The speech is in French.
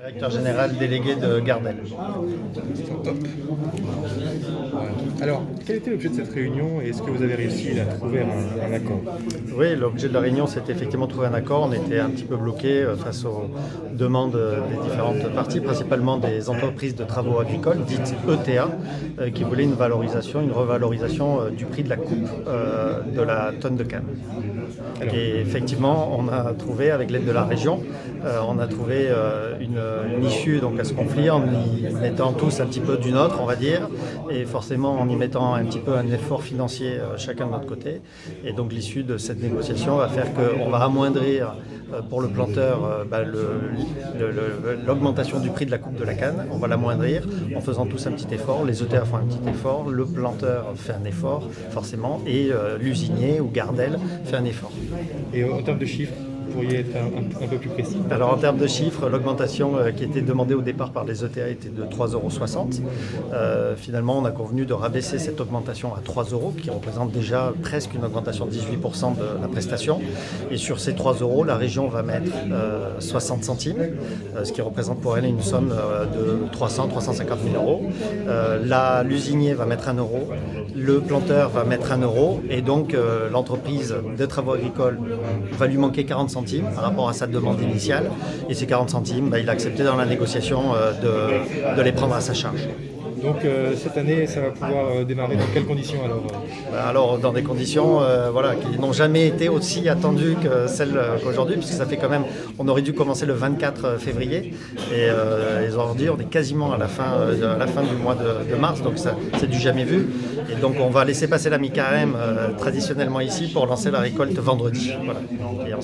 Directeur général délégué de Gardel. Top. Alors, quel était l'objet de cette réunion et est-ce que vous avez réussi à trouver un accord? Oui, l'objet de la réunion, c'était effectivement de trouver un accord. On était un petit peu bloqué face aux demandes des différentes parties, principalement des entreprises de travaux agricoles, dites ETA, qui voulaient une revalorisation du prix de la coupe de la tonne de canne. Et effectivement, on a trouvé, avec l'aide de la région, on a trouvé une issue donc, à ce conflit en y mettant tous un petit peu du nôtre, on va dire, et forcément en y mettant un petit peu un effort financier chacun de notre côté. Et donc l'issue de cette négociation va faire qu'on va amoindrir pour le planteur l'augmentation du prix de la coupe de la canne. On va l'amoindrir en faisant tous un petit effort. Les ETA font un petit effort, le planteur fait un effort forcément, et l'usinier ou Gardel fait un effort. Et en termes de chiffres, vous pourriez être un peu plus précis? Alors en termes de chiffres, l'augmentation qui était demandée au départ par les ETA était de 3,60 €. Finalement, on a convenu de rabaisser cette augmentation à 3 €, qui représente déjà presque une augmentation de 18% de la prestation. Et sur ces 3 €, la région va mettre 60 centimes, ce qui représente pour elle une somme de 350 000 €. L'usinier va mettre 1 €, le planteur va mettre 1 € et donc l'entreprise de travaux agricoles va lui manquer 40 centimes par rapport à sa demande initiale. Et ces 40 centimes, il a accepté dans la négociation de les prendre à sa charge. Donc cette année, ça va pouvoir démarrer dans quelles conditions alors? Alors dans des conditions qui n'ont jamais été aussi attendues que celles qu'aujourd'hui, puisque ça fait quand même, on aurait dû commencer le 24 février et aujourd'hui on est quasiment à la fin du mois de mars, donc ça c'est du jamais vu. Et donc on va laisser passer la mi-carême traditionnellement ici pour lancer la récolte vendredi. Voilà. Et